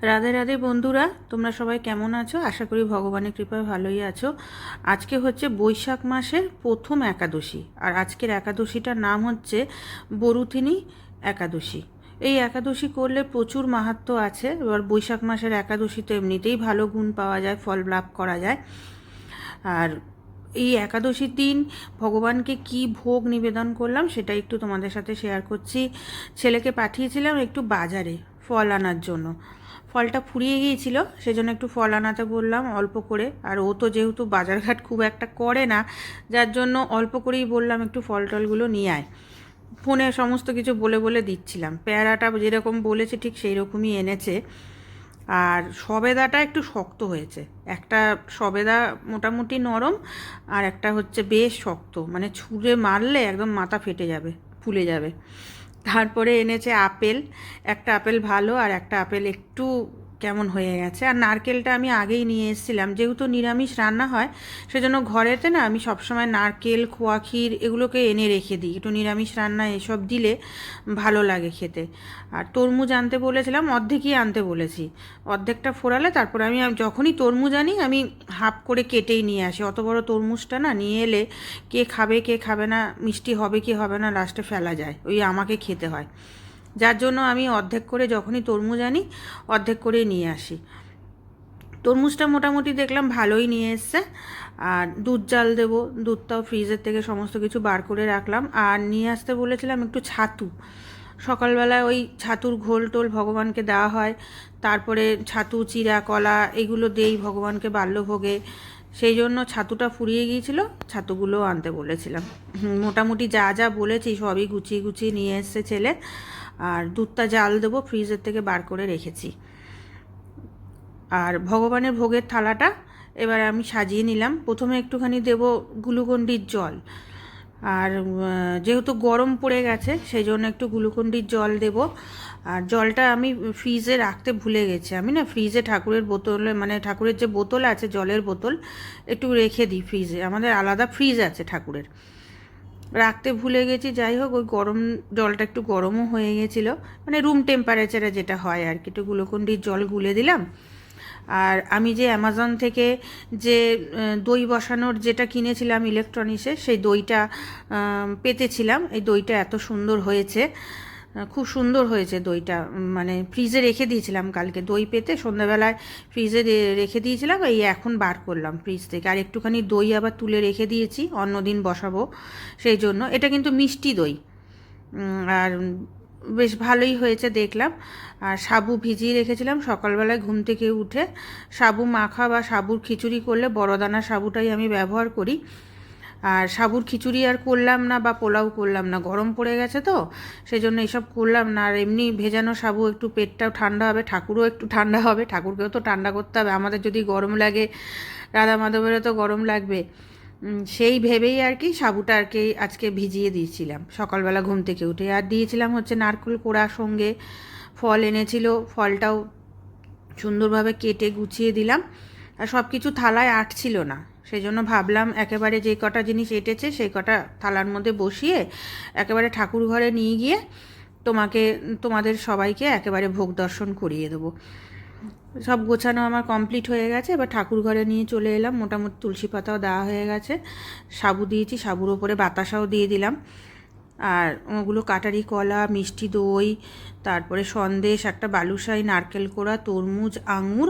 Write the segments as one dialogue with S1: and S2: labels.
S1: রাধে রাধে বন্ধুরা, তোমরা সবাই কেমন আছো? আশা করি ভগবানের কৃপায় ভালোই আছো। আজকে হচ্ছে বৈশাখ মাসের প্রথম একাদশী, আর আজকের একাদশীটার নাম হচ্ছে বরুথিনী একাদশী। এই একাদশী করলে প্রচুর মাহাত্ম্য আছে। এবার বৈশাখ মাসের একাদশী তো এমনিতেই ভালো গুণ পাওয়া যায়, ফল লাভ করা যায়। আর এই একাদশীর দিন ভগবানকে কি ভোগ নিবেদন করলাম সেটা একটু তোমাদের সাথে শেয়ার করছি। ছেলেকে পাঠিয়েছিলাম একটু বাজারে ফল আনার জন্য। ফলটা ফুরিয়ে গিয়েছিল, সেজন্য একটু ফল আনাতে বললাম অল্প করে। আর ও তো যেহেতু বাজারঘাট খুব একটা করে না, যার জন্য অল্প করেই বললাম একটু ফল টলগুলো নিয়ে আয়। ফোনে সমস্ত কিছু বলে বলে দিচ্ছিলাম। পেয়ারাটা যেরকম বলেছে ঠিক সেই রকমই এনেছে। আর সবেদাটা একটু শক্ত হয়েছে। একটা সবেদা মোটামুটি নরম, আর একটা হচ্ছে বেশ শক্ত, মানে ছুঁড়ে মারলে একদম মাথা ফেটে যাবে, ফুলে যাবে। তারপরে এনেছে আপেল। একটা আপেল ভালো, আর একটা আপেল একটু কেমন হয়ে গেছে। আর নারকেলটা আমি আগেই নিয়ে এসেছিলাম, যেহেতু নিরামিষ রান্না হয় সেজন্য ঘরেতে না আমি সবসময় নারকেল, খোয়া ক্ষীর এগুলোকে এনে রেখে দিই। একটু নিরামিষ রান্না এসব দিলে ভালো লাগে খেতে। আর তরমুজ আনতে বলেছিলাম, অর্ধেকই আনতে বলেছি। অর্ধেকটা ফোড়ালে তারপরে আমি যখনই তরমুজ আনি আমি হাফ করে কেটেই নিয়ে আসি। অত বড় তরমুজটা না নিয়ে এলে কে খাবে কে খাবে না, মিষ্টি হবে কি হবে না, লাস্টে ফেলা যায়, ওই আমাকে খেতে হয়। যার জন্য আমি অর্ধেক করে যখনই তরমুজ আনি অর্ধেক করে নিয়ে আসি। তরমুজটা মোটামুটি দেখলাম ভালোই নিয়ে এসছে। আর দুধ জাল দেবো, দুধটাও ফ্রিজের থেকে সমস্ত কিছু বার করে রাখলাম। আর নিয়ে আসতে বলেছিলাম একটু ছাতু। সকালবেলায় ওই ছাতুর ঘোল টোল ভগবানকে দেওয়া হয়, তারপরে ছাতু, চিড়া, কলা এগুলো দেই ভগবানকে বাল্যভোগে। সেই জন্য ছাতুটা ফুরিয়ে গিয়েছিল, ছাতুগুলোও আনতে বলেছিলাম। মোটামুটি যা যা বলেছি সবই গুছিয়ে গুছিয়ে নিয়ে এসছে ছেলে। আর দুধটা জাল দেবো, ফ্রিজের থেকে বার করে রেখেছি। আর ভগবানের ভোগের থালাটা এবার আমি সাজিয়ে নিলাম। প্রথমে একটুখানি দেব গ্লুকন্ডির জল। আর যেহেতু গরম পড়ে গেছে সেই জন্য একটু গ্লুকন্ডির জল দেব। আর জলটা আমি ফ্রিজে রাখতে ভুলে গেছি। আমি না ফ্রিজে ঠাকুরের বোতলে, মানে ঠাকুরের যে বোতল আছে জলের বোতল, একটু রেখে দিই ফ্রিজে। আমাদের আলাদা ফ্রিজ আছে ঠাকুরের, রাখতে ভুলে গেছি। যাই হোক, ওই গরম জলটা একটু গরমও হয়ে গেছিলো, মানে রুম টেম্পারেচারে যেটা হয় আর কি। একটু গ্লুকন্ডির জল গুলে দিলাম। আর আমি যে অ্যামাজন থেকে যে দই বসানোর যেটা কিনেছিলাম ইলেকট্রনিক্সে, সেই দইটা পেতেছিলাম। এই দইটা এত সুন্দর হয়েছে, খুব সুন্দর হয়েছে দইটা। মানে ফ্রিজে রেখে দিয়েছিলাম কালকে, দই পেতে সন্ধ্যাবেলায় ফ্রিজে রেখে দিয়েছিলাম, এই এখন বার করলাম ফ্রিজ থেকে। আর একটুখানি দই আবার তুলে রেখে দিয়েছি, অন্যদিন বসাবো সেই জন্য। এটা কিন্তু মিষ্টি দই। আর বেশ ভালোই হয়েছে দেখলাম। আর সাবু ভিজিয়ে রেখেছিলাম, সকালবেলায় ঘুম থেকে উঠে সাবু মাখা বা সাবুর খিচুড়ি করলে বড় দানা সাবুটাই আমি ব্যবহার করি। আর সাবুর খিচুড়ি আর করলাম না, বা পোলাও করলাম না, গরম পড়ে গেছে তো সেই জন্য এসব করলাম না। আর এমনি ভেজানো সাবু একটু পেটটাও ঠান্ডা হবে, ঠাকুরও একটু ঠান্ডা হবে, ঠাকুরকেও তো ঠান্ডা করতে হবে। আমাদের যদি গরম লাগে, রাধা মাধবেরও তো গরম লাগবে। সেই ভেবেই আর কি সাবুটা আর কি আজকে ভিজিয়ে দিয়েছিলাম সকালবেলা ঘুম থেকে উঠে। আর দিয়েছিলাম হচ্ছে নারকেল কোড়া, সঙ্গে ফল এনেছিল, ফলটাও সুন্দরভাবে কেটে গুছিয়ে দিলাম। আর সব কিছু থালায় আটছিল না, সেই জন্য ভাবলাম একেবারে যে কটা জিনিস এঁটেছে সেই কটা থালার মধ্যে বসিয়ে একেবারে ঠাকুর ঘরে নিয়ে গিয়ে তোমাদের সবাইকে একেবারে ভোগ দর্শন করিয়ে দেবো। সব গোছানো আমার কমপ্লিট হয়ে গেছে। এবার ঠাকুর ঘরে নিয়ে চলে এলাম। মোটামুটি তুলসী পাতাও দেওয়া হয়ে গেছে, সাবু দিয়েছি, সাবুর ওপরে বাতাসাও দিয়ে দিলাম। আর ওগুলো কাটারি কলা, মিষ্টি দই, তারপরে সন্দেশ, একটা বালুশাহী, নারকেল কোড়া, তরমুজ, আঙুর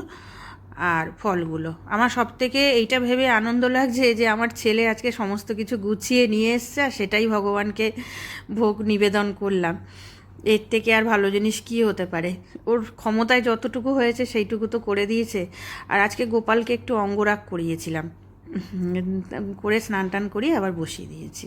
S1: আর ফলগুলো। আমার সবথেকে এইটা ভেবে আনন্দ লাগছে যে আমার ছেলে আজকে সমস্ত কিছু গুছিয়ে নিয়ে এসছে, আর সেটাই ভগবানকে ভোগ নিবেদন করলাম। এর থেকে আর ভালো জিনিস কী হতে পারে? ওর ক্ষমতায় যতটুকু হয়েছে সেইটুকু তো করে দিয়েছে। আর আজকে গোপালকে একটু অঙ্গরাগ করিয়েছিলাম, করে স্নান টান করিয়ে আবার বসিয়ে দিয়েছি।